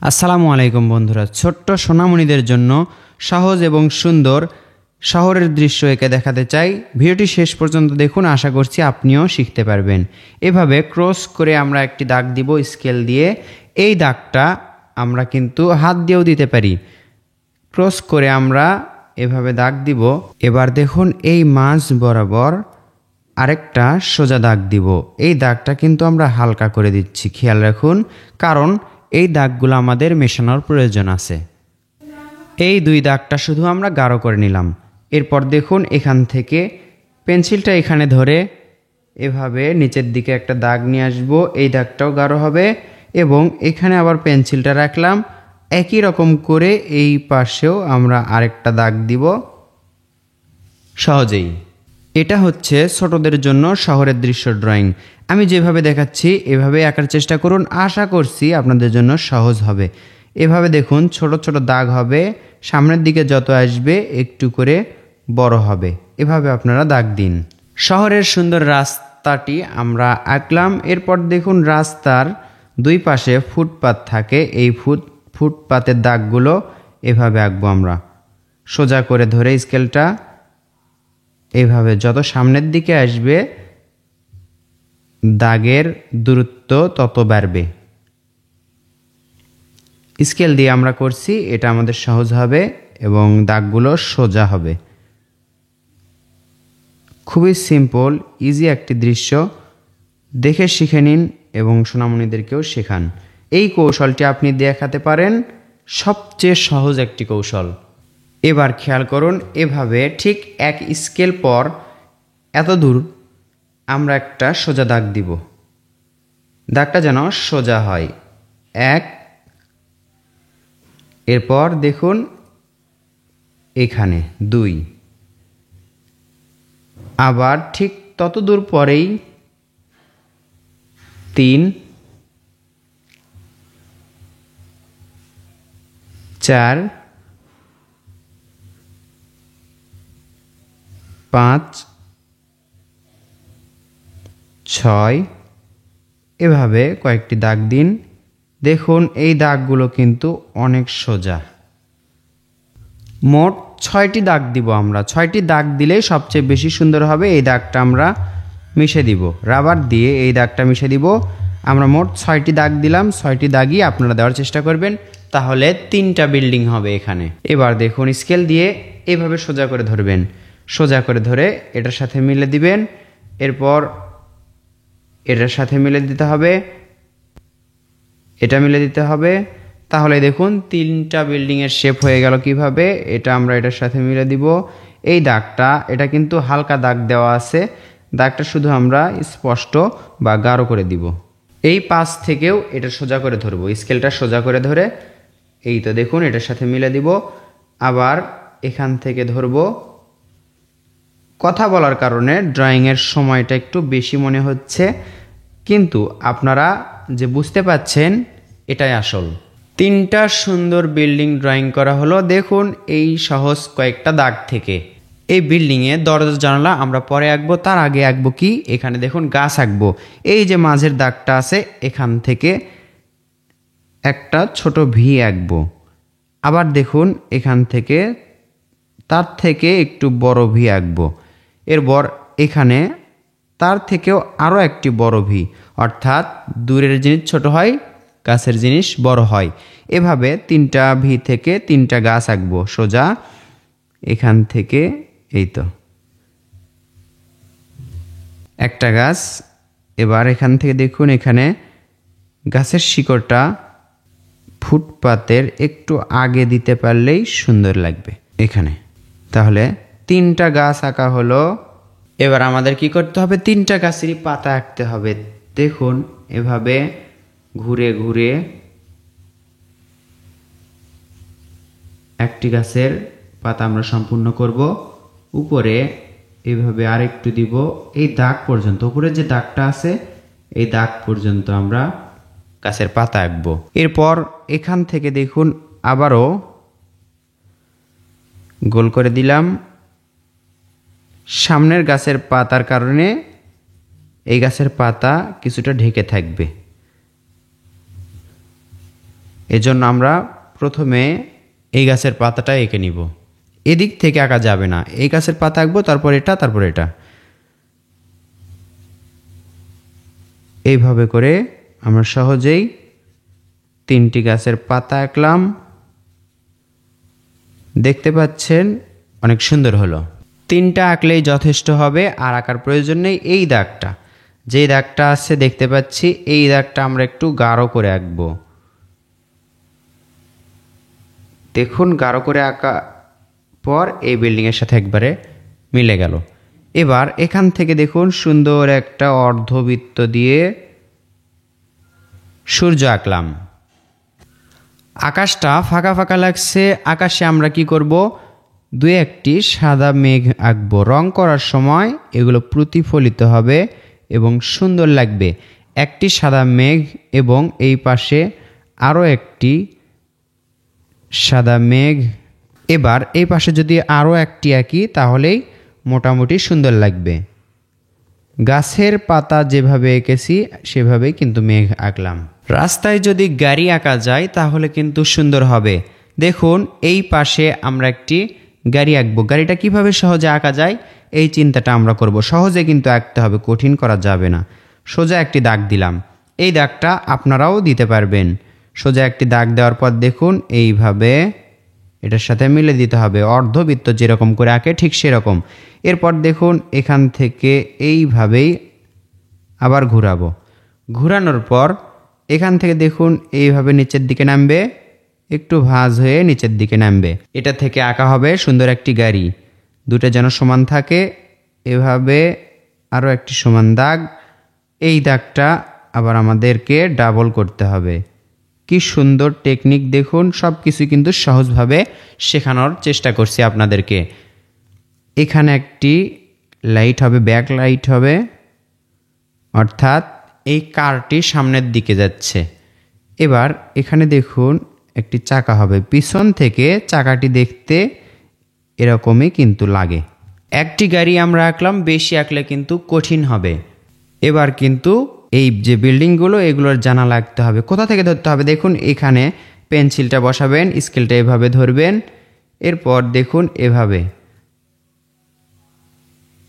আসসালামু আলাইকুম বন্ধুরা, ছোট্ট সোনামণিদের জন্য সহজ এবং সুন্দর শহরের দৃশ্য এঁকে দেখাতে চাই। ভিডিওটি শেষ পর্যন্ত দেখুন, আশা করছি আপনিও শিখতে পারবেন। এভাবে ক্রস করে আমরা একটি দাগ দিব স্কেল দিয়ে। এই দাগটা আমরা কিন্তু হাত দিয়েও দিতে পারি। ক্রস করে আমরা এভাবে দাগ দিব। এবার দেখুন এই মাঝ বরাবর আরেকটা সোজা দাগ দিব। এই দাগটা কিন্তু আমরা হালকা করে দিচ্ছি, খেয়াল রাখুন, কারণ এই দাগগুলো আমাদের মেশানোর প্রয়োজন আছে। এই দুই দাগটা শুধু আমরা গাঢ় করে নিলাম। এরপর দেখুন এখান থেকে পেন্সিলটা এখানে ধরে এভাবে নিচের দিকে একটা দাগ নিয়ে আসবো। এই দাগটাও গাঢ় হবে এবং এখানে আবার পেন্সিলটা রাখলাম। একই রকম করে এই পাশেও আমরা আরেকটা দাগ দিব সহজেই। এটা হচ্ছে ছোটদের জন্য শহরের দৃশ্য ড্রয়িং। আমি যেভাবে দেখাচ্ছি এভাবে আঁকার চেষ্টা করুন, আশা করছি আপনাদের জন্য সহজ হবে। এভাবে দেখুন ছোট ছোট দাগ হবে, সামনের দিকে যত আসবে একটু করে বড় হবে। এভাবে আপনারা দাগ দিন। শহরের সুন্দর রাস্তাটি আমরা আঁকলাম। এরপর দেখুন রাস্তার দুই পাশে ফুটপাত থাকে। এই ফুটপাতের দাগগুলো এভাবে আঁকবো আমরা। সোজা করে ধরে স্কেলটা এভাবে যত সামনের দিকে আসবে দাগের দূরত্ব তত বাড়বে। স্কেল দিয়ে আমরা করছি, এটা আমাদের সহজ হবে এবং দাগগুলো সোজা হবে। খুবই সিম্পল, ইজি একটি দৃশ্য। দেখে শিখে নিন এবং সোনামণিদেরকেও শেখান। এই কৌশলটি আপনি দেখাতে পারেন, সবচেয়ে সহজ একটি কৌশল। এবার খেয়াল করুন, এভাবে ঠিক এক স্কেল পর এত দূর আমরা একটা সোজা দাগ দিব। দাগটা যেন সোজা হয়। এক, এরপর দেখুন এখানে দুই, আবার ঠিক তত দূর পরেই তিন, চার, পাঁচ, ছয়, এভাবে কয়েকটি দাগ দিন। দেখুন এই দাগগুলো কিন্তু অনেক সোজা। মোট 6টি দাগ দিব আমরা। 6টি দাগ দিলেই সবচেয়ে বেশি সুন্দর হবে। এই দাগটা আমরা মিশে দিব, রাবার দিয়ে এই দাগটা মিশে দিব। আমরা মোট 6টি দাগ দিলাম। 6টি দাগই আপনারা দেওয়ার চেষ্টা করবেন, তাহলে 3টা বিল্ডিং হবে এখানে। এবার দেখুন স্কেল দিয়ে এইভাবে সোজা করে ধরবেন। সোজা করে ধরে এটার সাথে মিলে দিবেন। এরপর এটার সাথে মিলে দিতে হবে, এটা মিলে দিতে হবে। তাহলে দেখুন 3টা বিল্ডিংয়ের শেপ হয়ে গেল কিভাবে। এটা আমরা এটার সাথে মিলে দিব। এই দাগটা, এটা কিন্তু হালকা দাগ দেওয়া আছে, দাগটা শুধু আমরা স্পষ্ট বা গাঢ় করে দিব। এই পাশ থেকেও এটা সোজা করে ধরবো, স্কেলটা সোজা করে ধরে এই তো দেখুন এটার সাথে মিলে দিব। আবার এখান থেকে ধরবো। কথা বলার কারণে ড্রয়িংয়ের সময়টা একটু বেশি মনে হচ্ছে, কিন্তু আপনারা যে বুঝতে পাচ্ছেন এটাই আসল। 3টা সুন্দর বিল্ডিং ড্রয়িং করা হলো। দেখুন এই সহজ কয়েকটা দাগ থেকে। এই বিল্ডিংয়ে দরজা জানালা আমরা পরে আঁকবো, তার আগে আঁকবো কি, এখানে দেখুন গাছ আঁকবো। এই যে মাঝের দাগটা আছে এখান থেকে একটা ছোট ভি আঁকবো। আবার দেখুন এখান থেকে তার থেকে একটু বড় ভি আঁকবো। এরপর এখানে তার থেকেও আরও একটি বড় ভি, অর্থাৎ দূরের জিনিস ছোট হয়, গাছের জিনিস বড় হয়। এভাবে 3টা ভি থেকে 3টা গাছ আঁকবো সোজা এখান থেকে। এই তো একটা গাছ। এবার এখান থেকে দেখুন এখানে গাছের শিকড়টা ফুটপাতের একটু আগে দিতে পারলেই সুন্দর লাগবে এখানে। তাহলে 3টা গাছ আঁকা হলো। এবার আমাদের কি করতে হবে, 3টা গাছেরই পাতা আঁকতে হবে। দেখুন এভাবে ঘুরে ঘুরে একটি গাছের পাতা আমরা সম্পূর্ণ করব। উপরে এভাবে আরেকটু দিব, এই দাগ পর্যন্ত, উপরে যে দাগটা আছে এই দাগ পর্যন্ত আমরা গাছের পাতা আঁকবো। এরপর এখান থেকে দেখুন আবারও গোল করে দিলাম। সামনের গাছের পাতার কারণে এই গাছের পাতা কিছুটা ঢেকে থাকবে। এজন্য আমরা প্রথমে এই গাছের পাতাটা এঁকে নিব। এদিক থেকে আঁকা যাবে না, এই গাছের পাতা আঁকবো, তারপর এটা, তারপর এটা। এইভাবে করে আমরা সহজেই 3টি গাছের পাতা আঁকলাম। দেখতে পাচ্ছেন অনেক সুন্দর হলো। 3টা আঁকলেই যথেষ্ট হবে, আর আঁকার প্রয়োজন নেই। এই দাগটা, যেই দাগটা আছে দেখতে পাচ্ছি, এই দাগটা আমরা একটু গাঢ় করে আঁকবো। দেখুন, গাঢ় করে আঁকা পর এই বিল্ডিংয়ের সাথে একবারে মিলে গেল। এবার এখান থেকে দেখুন সুন্দর একটা অর্ধবৃত্ত দিয়ে সূর্য আঁকলাম। আকাশটা ফাঁকা ফাঁকা লাগছে, আকাশে আমরা কি করব, 2-1টি সাদা মেঘ আঁকবো। রং করার সময় এগুলো প্রতিফলিত হবে এবং সুন্দর লাগবে। একটি সাদা মেঘ এবং এই পাশে আরও একটি সাদা মেঘ। এবার এই পাশে যদি আরও একটি আঁকি তাহলেই মোটামুটি সুন্দর লাগবে। গাছের পাতা যেভাবে এঁকেছি সেভাবেই কিন্তু মেঘ আঁকলাম। রাস্তায় যদি গাড়ি আঁকা যায় তাহলে কিন্তু সুন্দর হবে। দেখুন, এই পাশে আমরা একটি গাড়ি আঁকবো। গাড়িটা কিভাবে সহজে আঁকা যায় এই চিন্তাটা আমরা করব। সহজে কিন্তু আঁকতে হবে, কঠিন করা যাবে না। সোজা একটি দাগ দিলাম। এই দাগটা আপনারাও দিতে পারবেন। সোজা একটি দাগ দেওয়ার পর দেখুন এইভাবে এটার সাথে মিলে দিতে হবে। অর্ধবৃত্ত যেরকম করে আঁকে ঠিক সেরকম। এরপর দেখুন এখান থেকে এইভাবেই আবার ঘোরাবো। ঘোরানোর পর এখান থেকে দেখুন এইভাবে নিচের দিকে নামবে, একটু ভাঁজ হয়ে নিচের দিকে নামবে। এটা থেকে আঁকা হবে সুন্দর একটি গাড়ি। দুটো যেন সমান থাকে। এভাবে আরও একটি সমান দাগ। এই দাগটা আবার আমাদেরকে ডাবল করতে হবে। কি সুন্দর টেকনিক দেখুন। সব কিছু কিন্তু সহজভাবে শেখানোর চেষ্টা করছি আপনাদেরকে। এখানে একটি লাইট হবে, ব্যাক লাইট হবে, অর্থাৎ এই কারটি সামনের দিকে যাচ্ছে। এবার এখানে দেখুন একটি চাকা হবে। পিছন থেকে চাকাটি দেখতে এরকমই কিন্তু লাগে। একটি গাড়ি আমরা আঁকলাম, বেশি আঁকলে কিন্তু কঠিন হবে। এবার কিন্তু এই যে বিল্ডিংগুলো এগুলোর জানা লাগতে হবে। কোথা থেকে ধরতে হবে দেখুন, এখানে পেন্সিলটা বসাবেন, স্কেলটা এভাবে ধরবেন। এরপর দেখুন এভাবে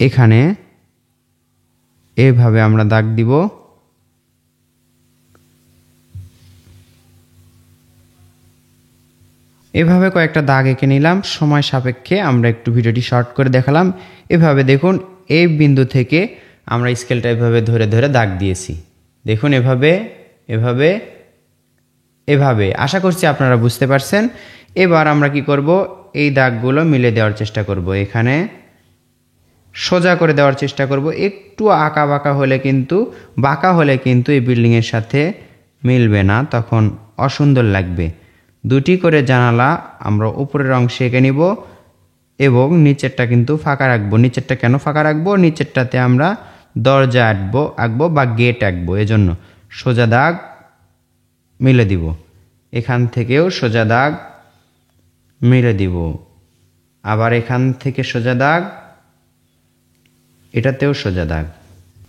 এখানে এভাবে আমরা দাগ দিব। এভাবে কয়েকটা দাগ এঁকে নিলাম। সময় সাপেক্ষে আমরা একটু ভিডিওটি শর্ট করে দেখালাম। এভাবে দেখুন এই বিন্দু থেকে আমরা স্কেলটা এভাবে ধরে ধরে দাগ দিয়েছি। দেখুন এভাবে এভাবে এভাবে। আশা করছি আপনারা বুঝতে পারছেন। এবার আমরা কি করব, এই দাগগুলো মিলে দেওয়ার চেষ্টা করব। এখানে সোজা করে দেওয়ার চেষ্টা করব। একটু বাঁকা হলে কিন্তু এই বিল্ডিংয়ের সাথে মিলবে না, তখন অসুন্দর লাগবে। 2টি করে জানালা আমরা উপরের অংশে এঁকে নিব এবং নিচেরটা কিন্তু ফাঁকা রাখবো। নিচেরটা কেন ফাঁকা রাখবো, নিচেরটাতে আমরা দরজা আঁকবো বা গেট আঁকবো। এজন্য সোজা দাগ মিলে দিব। এখান থেকেও সোজা দাগ মিলে দিব। আবার এখান থেকে সোজা দাগ, এটাতেও সোজা দাগ।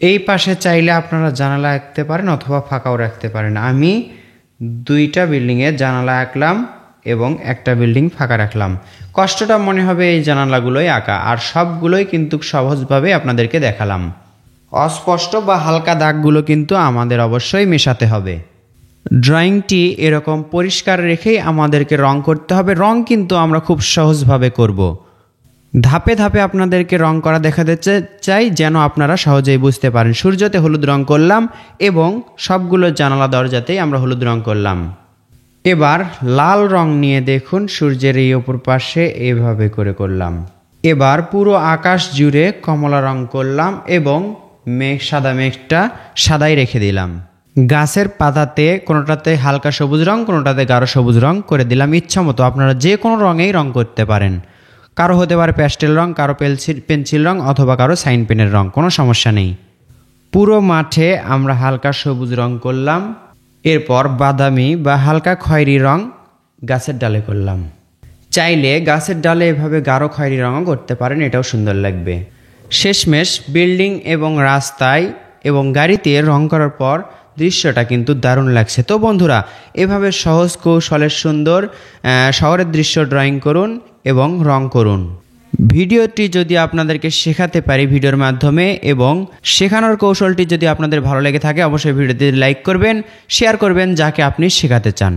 এই পাশে চাইলে আপনারা জানালা আঁকতে পারেন অথবা ফাঁকাও রাখতে পারেন। আমি 2টা বিল্ডিংয়ে জানালা আঁকলাম এবং একটা বিল্ডিং ফাঁকা রাখলাম। কষ্টটা মনে হবে এই জানালাগুলোই আঁকা, আর সবগুলোই কিন্তু সহজভাবে আপনাদেরকে দেখালাম। অস্পষ্ট বা হালকা দাগগুলো কিন্তু আমাদের অবশ্যই মেশাতে হবে। ড্রয়িংটি এরকম পরিষ্কার রেখেই আমাদেরকে রং করতে হবে। রং কিন্তু আমরা খুব সহজভাবে করব। ধাপে ধাপে আপনাদেরকে রং করা দেখাতে চাই যেন আপনারা সহজেই বুঝতে পারেন। সূর্যতে হলুদ রং করলাম এবং সবগুলো জানালা দরজাতেই আমরা হলুদ রং করলাম। এবার লাল রং নিয়ে দেখুন সূর্যের এই অপর পাশে এভাবে করে করলাম। এবার পুরো আকাশ জুড়ে কমলা রং করলাম এবং সাদা মেঘটা সাদাই রেখে দিলাম। গাছের পাতাতে কোনোটাতে হালকা সবুজ রং, কোনোটাতে গাঢ় সবুজ রং করে দিলাম। ইচ্ছা মতো আপনারা যে কোনো রঙেই রং করতে পারেন। কারো হতে পারে প্যাস্টেল রং, কারো পেন্সিল রং অথবা কারো সাইন পেনের রং, কোনো সমস্যা নেই। পুরো মাঠে আমরা হালকা সবুজ রং করলাম। এরপর বাদামি বা হালকা খয়েরি রং গাছের ডালে করলাম। চাইলে গাছের ডালে এভাবে গাঢ় খয়েরি রঙও করতে পারেন, এটাও সুন্দর লাগবে। শেষমেশ বিল্ডিং এবং রাস্তায় এবং গাড়িতে রং করার পর দৃশ্যটা কিন্তু দারুণ লাগছে। তো বন্ধুরা, এভাবে সহজ কৌশলের সুন্দর শহরের দৃশ্য ড্রয়িং করুন এবং রং করুন। ভিডিওটি যদি আপনাদেরকে শেখাতে পারি ভিডিওর মাধ্যমে এবং শেখানোর কৌশলটি যদি আপনাদের ভালো লেগে থাকে, অবশ্যই ভিডিওতে লাইক করবেন, শেয়ার করবেন যাকে আপনি শেখাতে চান।